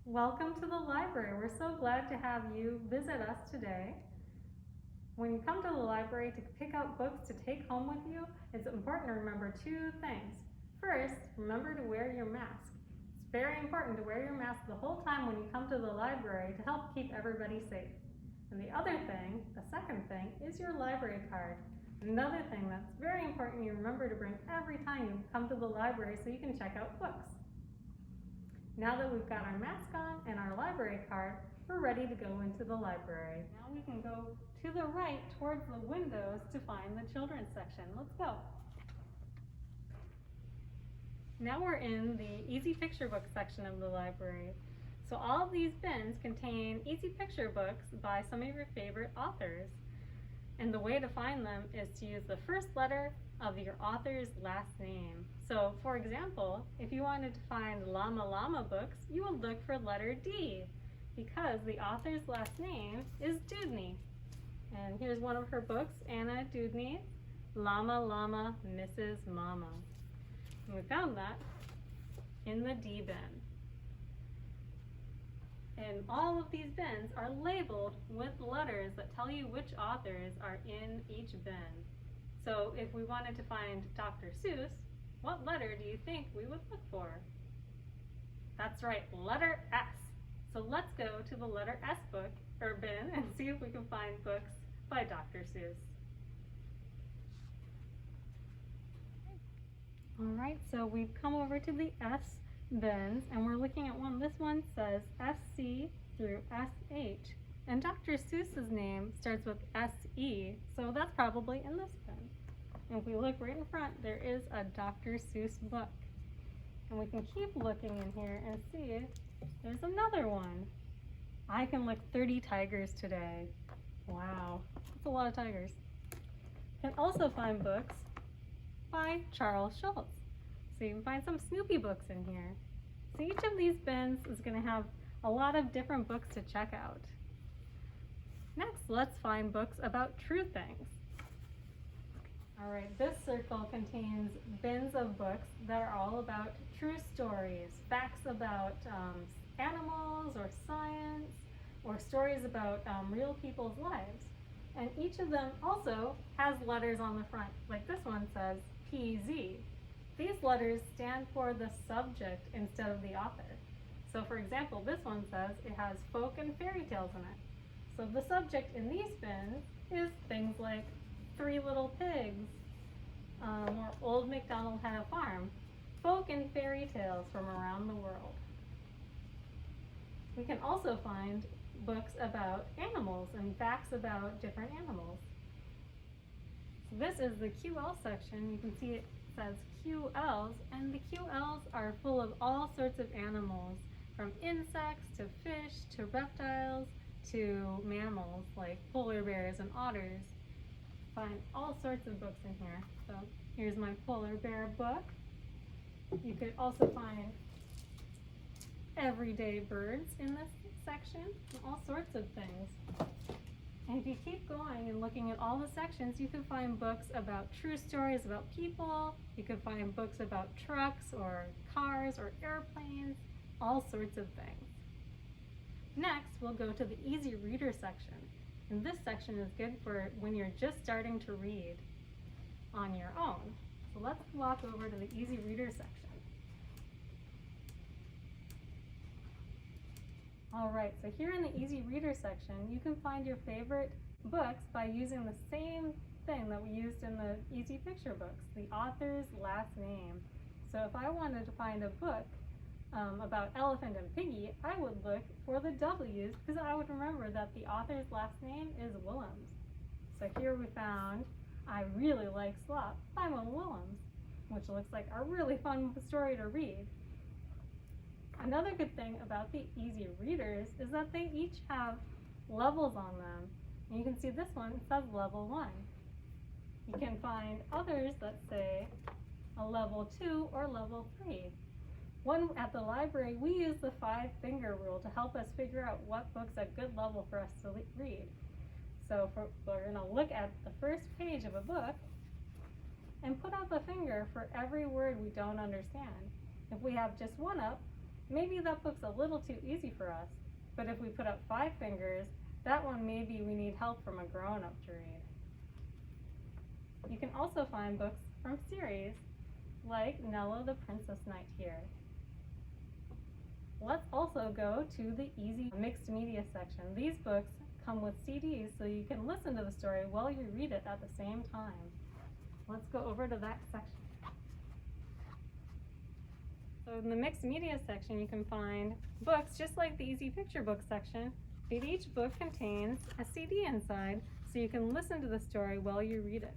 Welcome to the library. We're so glad to have you visit us today. When you come to the library to pick out books to take home with you, it's important to remember two things. First, remember to wear your mask. It's very important to wear your mask the whole time when you come to the library to help keep everybody safe. And the other thing, the second thing, is your library card. Another thing that's very important you remember to bring every time you come to the library so you can check out books. Now that we've got our mask on and our library card, we're ready to go into the library. Now we can go to the right towards the windows to find the children's section. Let's go. Now we're in the Easy Picture Book section of the library. So all of these bins contain easy picture books by some of your favorite authors. And the way to find them is to use the first letter of your author's last name. So for example, if you wanted to find Llama Llama books, you would look for letter D because the author's last name is Dewdney. And here's one of her books, Anna Dewdney, Llama Llama Misses Mama. And we found that in the D bin. And all of these bins are labeled with letters that tell you which authors are in each bin. So if we wanted to find Dr. Seuss, what letter do you think we would look for? That's right, letter S. So let's go to the letter S book or bin and see if we can find books by Dr. Seuss. All right, so we've come over to the S bins and we're looking at one. This one says SC through SH. And Dr. Seuss's name starts with SE, so that's probably in this bin. And if we look right in front, there is a Dr. Seuss book. And we can keep looking in here and see there's another one. I can look 30 tigers today. Wow, that's a lot of tigers. You can also find books by Charles Schulz. So you can find some Snoopy books in here. So each of these bins is going to have a lot of different books to check out. Next, let's find books about true things. All right, this circle contains bins of books that are all about true stories, facts about animals or science, or stories about real people's lives. And each of them also has letters on the front, like this one says PZ. These letters stand for the subject instead of the author. So for example, this one says it has folk and fairy tales in it. So the subject in these bins is things like Three Little Pigs, or Old MacDonald Had a Farm, folk and fairy tales from around the world. We can also find books about animals and facts about different animals. So this is the QL section. You can see it says QLs, and the QLs are full of all sorts of animals, from insects to fish to reptiles to mammals like polar bears and otters. Find all sorts of books in here. So here's my polar bear book. You could also find everyday birds in this section, and all sorts of things. And if you keep going and looking at all the sections, you can find books about true stories about people. You can find books about trucks or cars or airplanes, all sorts of things. Next, we'll go to the Easy Reader section. And this section is good for when you're just starting to read on your own. So let's walk over to the Easy Reader section. All right, so here in the Easy Reader section, you can find your favorite books by using the same thing that we used in the Easy Picture books, the author's last name. So if I wanted to find a book about Elephant and Piggy, I would look for the W's because I would remember that the author's last name is Willems. So here we found I Really Like Slop by Will Willems, which looks like a really fun story to read. Another good thing about the Easy Readers is that they each have levels on them. And you can see this one says level 1. You can find others that say a level 2 or level 3. One at the library, we use the 5-finger rule to help us figure out what book's a good level for us to read. So we're going to look at the first page of a book and put up a finger for every word we don't understand. If we have just one up, maybe that book's a little too easy for us, but if we put up 5 fingers, that one maybe we need help from a grown-up to read. You can also find books from series, like Nella the Princess Knight here. Let's also go to the easy mixed media section. These books come with CDs so you can listen to the story while you read it at the same time. Let's go over to that section. So in the mixed media section you can find books just like the easy picture book section, but each book contains a CD inside so you can listen to the story while you read it.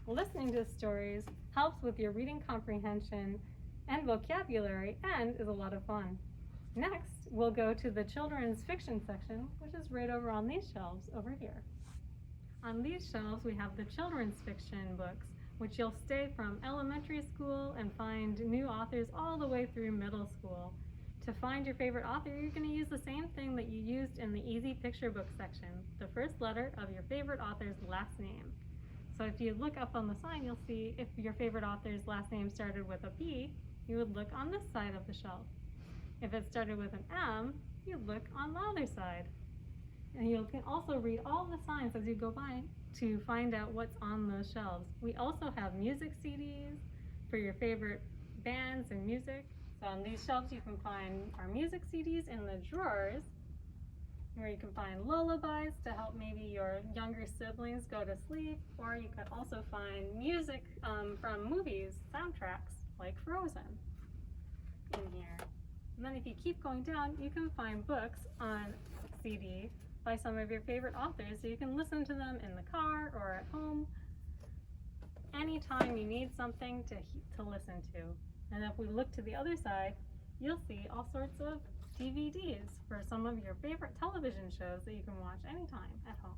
Listening to stories helps with your reading comprehension and vocabulary and is a lot of fun. Next, we'll go to the children's fiction section, which is right over on these shelves over here. On these shelves, we have the children's fiction books, which you'll stay from elementary school and find new authors all the way through middle school. To find your favorite author, you're going to use the same thing that you used in the easy picture book section, the first letter of your favorite author's last name. So if you look up on the sign, you'll see if your favorite author's last name started with a P, you would look on this side of the shelf. If it started with an M, you'd look on the other side. And you can also read all the signs as you go by to find out what's on those shelves. We also have music CDs for your favorite bands and music. So on these shelves you can find our music CDs in the drawers, where you can find lullabies to help maybe your younger siblings go to sleep, or you could also find music from movies, soundtracks, like Frozen in here. And then if you keep going down, you can find books on CD by some of your favorite authors, so you can listen to them in the car or at home anytime you need something to listen to. And if we look to the other side, you'll see all sorts of DVDs for some of your favorite television shows that you can watch anytime at home.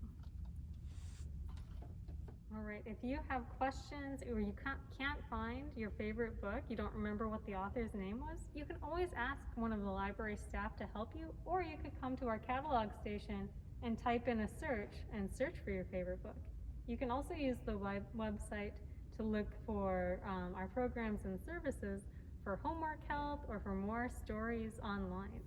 All right, if you have questions or you can't find your favorite book, you don't remember what the author's name was, you can always ask one of the library staff to help you, or you could come to our catalog station and type in a search and search for your favorite book. You can also use the website to look for our programs and services for homework help or for more stories online.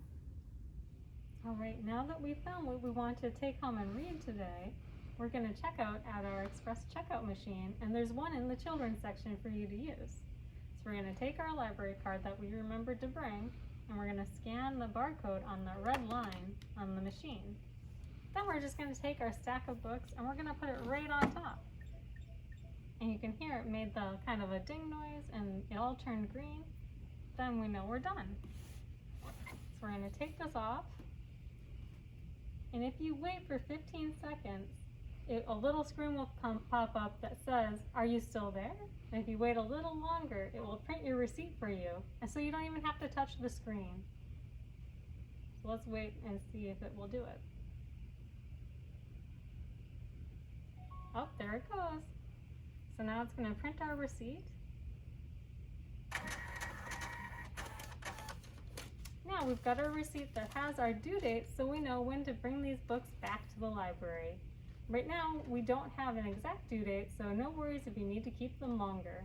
All right, now that we've found what we want to take home and read today, we're going to check out at our express checkout machine, and there's one in the children's section for you to use. So we're going to take our library card that we remembered to bring, and we're going to scan the barcode on the red line on the machine. Then we're just going to take our stack of books and we're going to put it right on top. And you can hear it made the kind of a ding noise and it all turned green. Then we know we're done. So we're going to take this off, and if you wait for 15 seconds, a little screen will pop up that says, "Are you still there?" And if you wait a little longer, it will print your receipt for you, and so you don't even have to touch the screen. So let's wait and see if it will do it. Oh, there it goes. So now it's going to print our receipt. Now we've got our receipt that has our due date, so we know when to bring these books back to the library. Right now, we don't have an exact due date, so no worries if you need to keep them longer.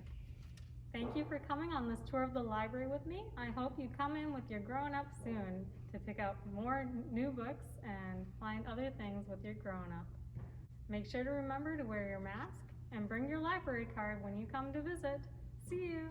Thank you for coming on this tour of the library with me. I hope you come in with your grown-up soon to pick out more new books and find other things with your grown-up. Make sure to remember to wear your mask and bring your library card when you come to visit. See you!